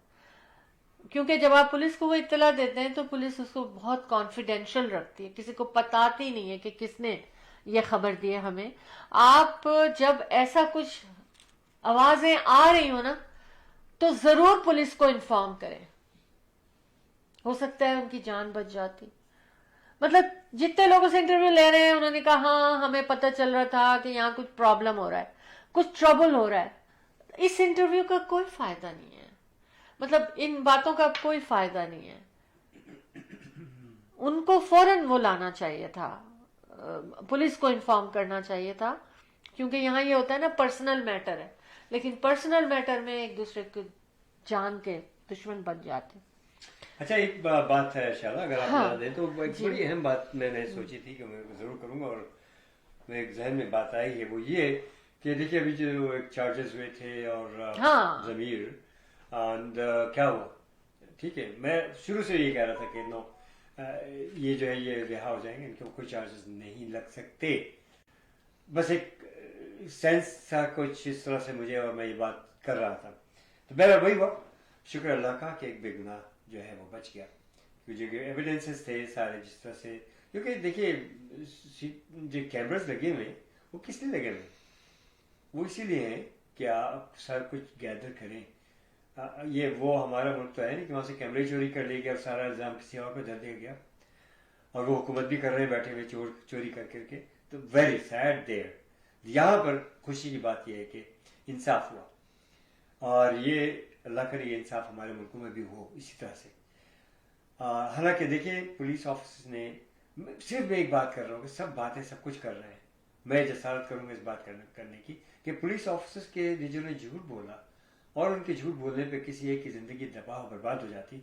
کیونکہ جب آپ پولیس کو وہ اطلاع دیتے ہیں تو پولیس اس کو بہت کانفیڈینشیل رکھتی ہے, کسی کو بتاتی نہیں ہے کہ کس نے یہ خبر دی ہے ہمیں. آپ جب ایسا کچھ آوازیں آ رہی ہو نا تو ضرور پولیس کو انفارم کریں, ہو سکتا ہے ان کی جان بچ جاتی. مطلب جتنے لوگوں سے انٹرویو لے رہے ہیں انہوں نے کہا ہاں ہمیں پتہ چل رہا تھا کہ یہاں کچھ پرابلم ہو رہا ہے, کچھ ٹربل ہو رہا ہے. اس انٹرویو کا کوئی فائدہ نہیں ہے, مطلب ان باتوں کا کوئی فائدہ نہیں ہے. ان کو فوراً وہ لانا چاہیے تھا, پولیس کو انفارم کرنا چاہیے تھا, کیونکہ یہاں یہ ہوتا ہے نا پرسنل میٹر ہے, لیکن پرسنل میٹر میں ایک دوسرے کو جان کے دشمن بن جاتے. اچھا ایک بات ہے شالا, اگر آپ یاد دیں تو ایک بڑی اہم بات میں نے سوچی تھی کہ میں ضرور کروں گا, اور میرے ذہن میں بات آئی ہے, وہ یہ کہ دیکھیے ابھی جو ایک چارجز ہوئے تھے اور ضمیر کیا ہوا, ٹھیک ہے, میں شروع سے یہ کہہ رہا تھا کہ نو یہ جو ہے یہ رہا ہو جائیں گے, ان کے کوئی چارجز نہیں لگ سکتے, بس ایک سینس تھا کچھ اس طرح سے مجھے, اور میں یہ بات کر رہا تھا. تو بہرحال وہی ہوا, شکر اللہ کا کہ ایک بے گناہ جو ہے وہ بچ گیا, کیونکہ ایویڈنسز تھے سارے جس طرح سے, کیونکہ دیکھیے جو کیمراز لگے ہوئے وہ کس لیے لگے ہوئے, وہ اسی لیے ہیں کہ آپ سب کچھ گیدر کریں. یہ وہ ہمارا ملک تو ہے نہیں کہ وہاں سے کیمرے چوری کر لے گیا اور سارا الزام کسی اور پہ دھر دیا گیا, اور وہ حکومت بھی کر رہے ہیں بیٹھے ہوئے چوری کر کر کے. تو ویری سیڈ دیر. یہاں پر خوشی کی بات یہ ہے کہ انصاف ہوا, اور یہ اللہ کرے یہ انصاف ہمارے ملکوں میں بھی ہو اسی طرح سے. حالانکہ دیکھیں پولیس آفیسرز نے, صرف میں ایک بات کر رہا ہوں کہ سب باتیں سب کچھ کر رہے ہیں, میں جسارت کروں گا اس بات کرنے کی کہ پولیس آفیسرز کے جنہوں نے جھوٹ بولا اور ان کے جھوٹ بولنے پہ کسی ایک کی زندگی تباہ و برباد ہو جاتی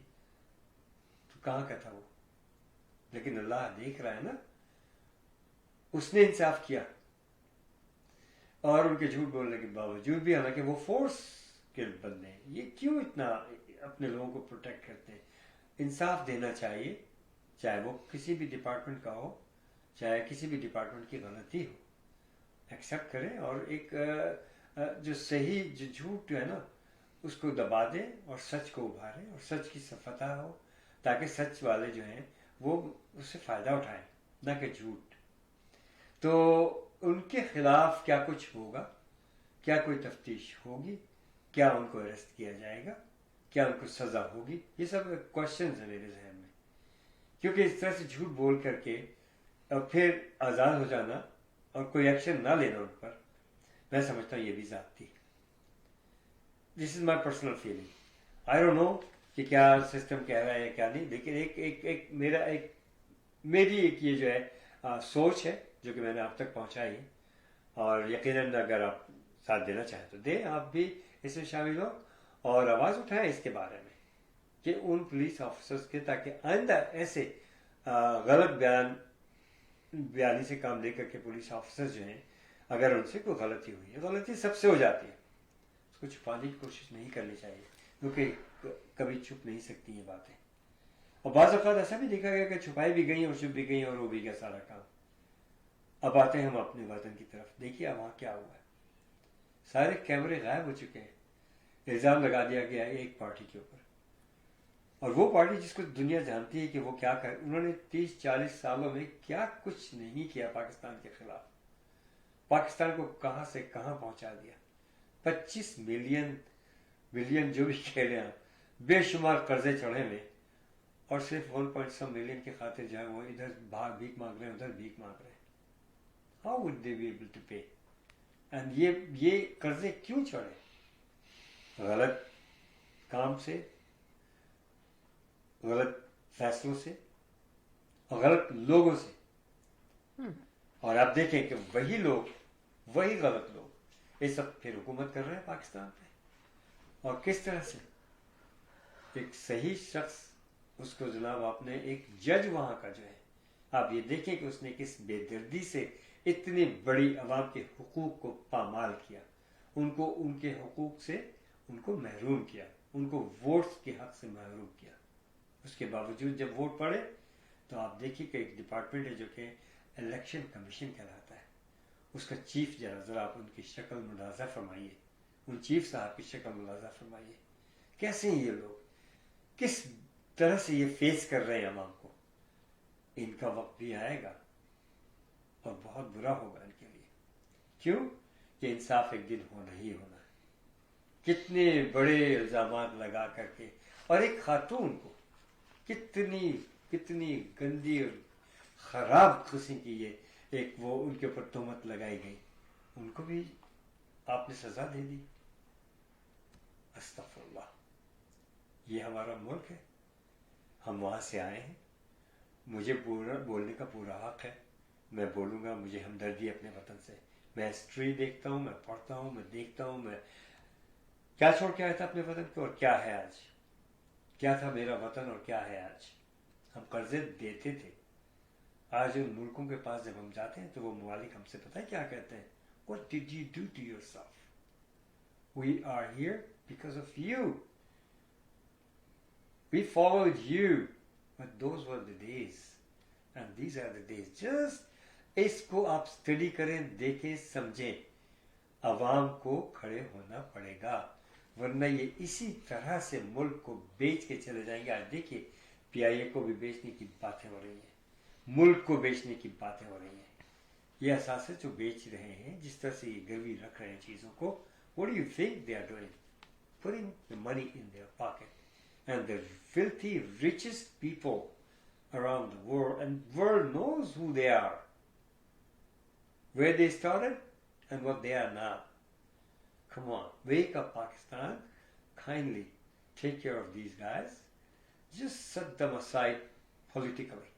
تو کہاں کا تھا وہ. لیکن اللہ دیکھ رہا ہے نا, اس نے انصاف کیا, اور ان کے جھوٹ بولنے کے باوجود بھی, حالانکہ وہ فورس کے بندے ہیں, یہ کیوں اتنا اپنے لوگوں کو پروٹیکٹ کرتے ہیں. انصاف دینا چاہیے, چاہے وہ کسی بھی ڈپارٹمنٹ کا ہو, چاہے کسی بھی ڈپارٹمنٹ کی غلطی ہو, ایکسیپٹ کریں, اور ایک جو صحیح جو جھوٹ جو ہے نا اس کو دبا دیں اور سچ کو ابھاریں, اور سچ کی فتح ہو, تاکہ سچ والے جو ہیں وہ اس سے فائدہ اٹھائیں, نہ کہ جھوٹ. تو ان کے خلاف کیا کچھ ہوگا, کیا کوئی تفتیش ہوگی, کیا ان کو اریسٹ کیا جائے گا, کیا ان کو سزا ہوگی, یہ سب کوشچنز ہیں میرے ذہن میں. کیونکہ اس طرح سے جھوٹ بول کر کے اور پھر آزاد ہو جانا اور کوئی ایکشن نہ لینا ان پر, میں سمجھتا ہوں یہ بھی زیادتی. This is my personal feeling. I don't know کہ کیا سسٹم کہہ رہا ہے یا کیا نہیں, لیکن ایک میری ایک یہ جو ہے سوچ ہے جو کہ میں نے آپ تک پہنچائی, اور یقیناً اگر آپ ساتھ دینا چاہیں تو دیں, آپ بھی اس میں شامل ہو اور آواز اٹھائیں اس کے بارے میں کہ ان پولیس آفیسرز کے, تاکہ آئندہ ایسے غلط بیانی سے کام لے کر کے پولیس آفیسرز جو ہیں, اگر ان سے کوئی غلطی ہوئی ہے, غلطی سب سے ہو جاتی ہے, اس کو چھپانے کی کوشش نہیں کرنی چاہیے, کیونکہ کبھی چھپ نہیں سکتی یہ باتیں. اور بعض اوقات ایسا بھی دیکھا گیا کہ چھپائی بھی گئی اور چھپ بھی گئی اور ہو بھی گیا سارا کام. اب آتے ہیں ہم اپنے وطن کی طرف. دیکھیے وہاں کیا ہوا ہے, سارے کیمرے غائب ہو چکے ہیں, الزام لگا دیا گیا ہے ایک پارٹی کے اوپر, اور وہ پارٹی جس کو دنیا جانتی ہے کہ وہ کیا کر, انہوں نے 30-40 سالوں میں کیا کچھ نہیں کیا پاکستان کے خلاف, پاکستان کو کہاں سے کہاں پہنچا دیا. 25 بلین جو بھی کہہ لیں آپ, بے شمار قرضے چڑھے ہوئے, اور صرف 1.some ملین کی خاطر جو ہے وہ ادھر بھیک مانگ رہے ہیں, ادھر بھیک مانگ رہے ہیں. How would they be able to pay? And یہ قرضے کیوں چڑھے؟ غلط کام سے, غلط فیصلوں سے, اور غلط لوگوں سے. اور آپ دیکھیں کہ وہی لوگ, وہی غلط لوگ اس وقت پھر حکومت کر رہے ہیں پاکستان پہ, اور کس طرح سے ایک صحیح شخص, اس کو جناب آپ نے ایک جج وہاں کا جو ہے, آپ یہ دیکھیں کہ اس نے کس بے دردی سے اتنی بڑی عوام کے حقوق کو پامال کیا, ان کو ان کے حقوق سے ان کو محروم کیا, ان کو ووٹس کے حق سے محروم کیا. اس کے باوجود جب ووٹ پڑے تو آپ دیکھیے کہ ایک ڈپارٹمنٹ ہے جو کہ الیکشن کمیشن کہلاتا ہے, اس کا چیف ذرا آپ ان کی شکل ملاحظہ فرمائیے, ان چیف صاحب کی شکل ملاحظہ فرمائیے, کیسے ہیں یہ لوگ, کس طرح سے یہ فیس کر رہے ہیں عوام کو. ان کا وقت بھی آئے گا اور بہت برا ہوگا ان کے لیے. کیوں کہ انصاف ایک دن ہونا ہی ہونا ہے. کتنے بڑے الزامات لگا کر کے, اور ایک خاتون کو کتنی گندی اور خراب قسم کی یہ ایک وہ ان کے اوپر تہمت لگائی گئی, ان کو بھی آپ نے سزا دے دی. استغفر اللہ. یہ ہمارا ملک ہے, ہم وہاں سے آئے ہیں, مجھے بولنے کا پورا حق ہے. میں بولوں گا, مجھے ہمدردی اپنے وطن سے. میں ہسٹری دیکھتا ہوں, میں پڑھتا ہوں, میں دیکھتا ہوں, میں کیا چھوڑ کے آیا تھا اپنے وطن کو اور کیا ہے آج, کیا تھا میرا وطن اور کیا ہے آج. ہم قرضے دیتے تھے. آج ان ملکوں کے پاس جب ہم جاتے ہیں تو وہ ممالک ہم سے پتہ ہے کیا کہتے ہیں, What did you do to yourself? We are here because of you. We followed you. But those were the days. And these are the days. Just اس کو آپ اسٹڈی کریں, دیکھیں, سمجھیں. عوام کو کھڑے ہونا پڑے گا, ورنہ یہ اسی طرح سے ملک کو بیچ کے چلے جائیں گے. آج دیکھیے پی آئی اے کو بھی بیچنے کی باتیں ہو رہی ہیں, ملک کو بیچنے کی باتیں ہو رہی ہیں. یہ اثاثے جو بیچ رہے ہیں, جس طرح سے یہ گروی رکھ رہے ہیں چیزوں کو, what do you think they are doing? Putting the money in their pocket. And the filthy richest people around the world, and world knows who they are, where they started and what they are now. Come on, wake up Pakistan, kindly take care of these guys. Just set them aside politically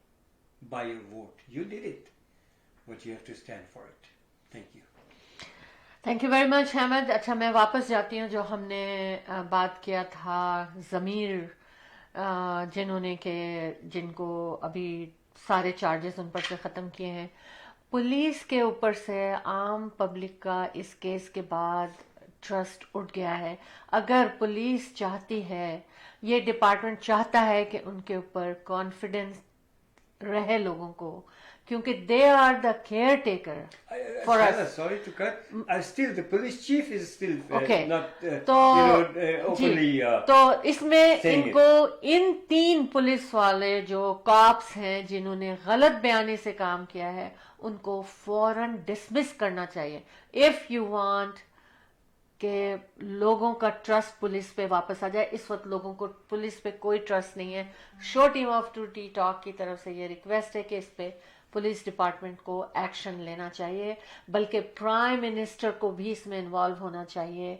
by your vote. You did it, but you have to stand for it. Thank you. Thank you very much Ahmed. اچھا میں واپس جاتی ہوں جو ہم نے بات کیا تھا ضمیر جنہوں نے کہ جن کو ابھی سارے چارجز ان پر سے ختم کیے ہیں. پولیس کے اوپر سے عام پبلک کا اس کیس کے بعد ٹرسٹ اٹھ گیا ہے. اگر پولیس چاہتی ہے, یہ ڈپارٹمنٹ چاہتا ہے کہ ان کے اوپر کانفیڈنس رہے لوگوں کو, کیونکہ they are the caretaker for us. Sorry to cut. Still, the police chief is still Okay. not openly. تو اس میں ان کو ان 3 پولیس والے جو کاپس ہیں جنہوں نے غلط بیانی سے کام کیا ہے, ان کو فوراً ڈسمس کرنا چاہیے. if you want کہ لوگوں کا ٹرسٹ پولیس پہ واپس آ جائے. اس وقت لوگوں کو پولیس پہ کوئی ٹرسٹ نہیں ہے. Show team of to T talk کی طرف سے یہ ریکویسٹ ہے کہ اس پہ پولیس ڈپارٹمنٹ کو ایکشن لینا چاہیے, بلکہ پرائم منسٹر کو بھی اس میں انوالو ہونا چاہیے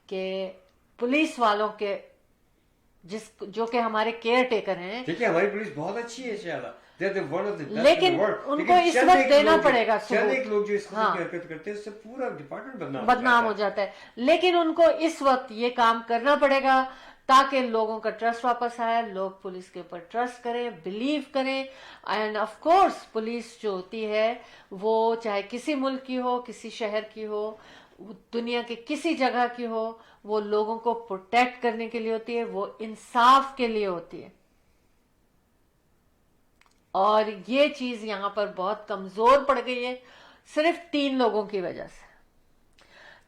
کہ پولیس والوں کے جو کہ ہمارے کیئر ٹیکر ہیں. دیکھیے ہماری پولیس بہت اچھی ہے انشاءاللہ, لیکن ان کو اس وقت دینا پڑے گا. ایک لوگ جو اس قسم کی حرکت کرتے ہیں اس سے پورا ڈپارٹمنٹ بدنام ہو جاتا ہے. لیکن ان کو اس وقت یہ کام کرنا پڑے گا تاکہ لوگوں کا ٹرسٹ واپس آئے, لوگ پولیس کے اوپر ٹرسٹ کریں, بلیو کریں. اینڈ آف کورس پولیس جو ہوتی ہے وہ چاہے کسی ملک کی ہو, کسی شہر کی ہو, دنیا کے کسی جگہ کی ہو, وہ لوگوں کو پروٹیکٹ کرنے کے لیے ہوتی ہے, وہ انصاف کے لیے ہوتی ہے. اور یہ چیز یہاں پر بہت کمزور پڑ گئی ہے صرف 3 لوگوں کی وجہ سے.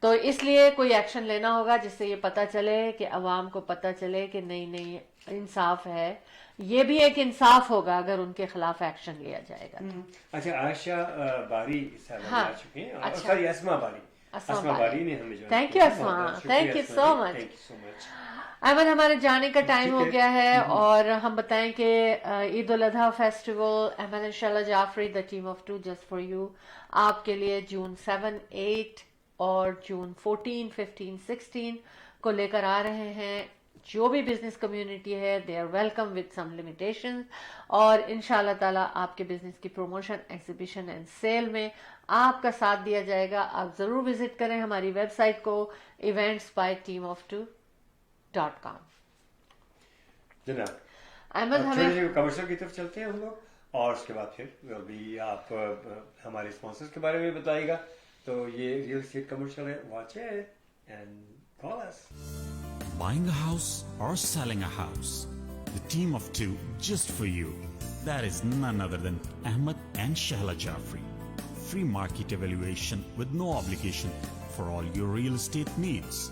تو اس لیے کوئی ایکشن لینا ہوگا جس سے یہ پتا چلے کہ عوام کو پتا چلے کہ نہیں انصاف ہے. یہ بھی ایک انصاف ہوگا اگر ان کے خلاف ایکشن لیا جائے گا. اچھا عائشہ باری صاحب آ چکی ہیں, سوری اسما باری نے ہمیں جو thank you Asma, thank you so much. Ahmed ہمارے جانے کا ٹائم ہو گیا ہے, اور ہم بتائیں کہ Eid al-Adha festival Ahmed and Shehla Jafri the team of 2 just for you آپ کے لیے جون 7, 8 اور جون 14, 15, 16 کو لے کر آ رہے ہیں. جو بھی بزنس کمیونٹی ہے they are welcome with some limitation, اور انشاءاللہ تعالیٰ آپ کے بزنس کی پروموشن, ایگزیبیشن اینڈ سیل میں آپ کا ساتھ دیا جائے گا. آپ ضرور وزٹ کریں ہماری ویب سائٹ کو events.teamof2.com. جناب احمد ہمیں کمرشل کی طرف چلتے ہیں ہم لوگ, اور اس کے بعد پھر بھی آپ ہمارے اسپانسرز کے بارے میں بتائیے گا. تو یہ ریئل اسٹیٹ کمرشل ہے, watch it and call us. Buying a house or selling a house? the team of two just for you. That is none other than Ahmed and Shahla Jafri. Free market evaluation with no obligation for all your real estate needs.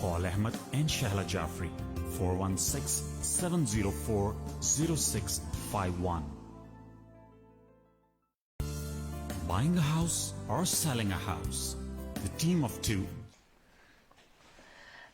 Call Ahmed and Shahla Jafri 416-704-0651. Buying a house or selling a house, the team of two.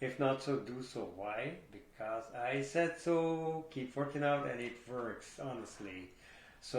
If not so, do so. Why? Because I said so. Keep working out and it works, honestly. So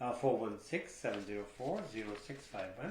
416-704-0651.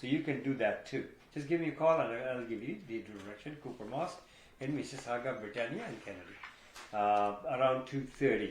So you can do that too. Just give me a call and I'll give you the direction. Cooper Mosque in Mississauga, Britannia and Kennedy. Around 2:30.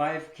5K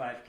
5K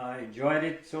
enjoyed it. So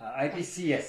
IPCS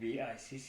BICC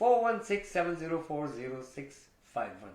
4167040651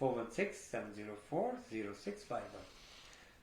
4167040651।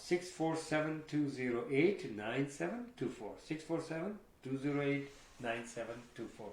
647-208-9724 647-208-9724।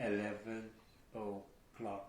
11 o'clock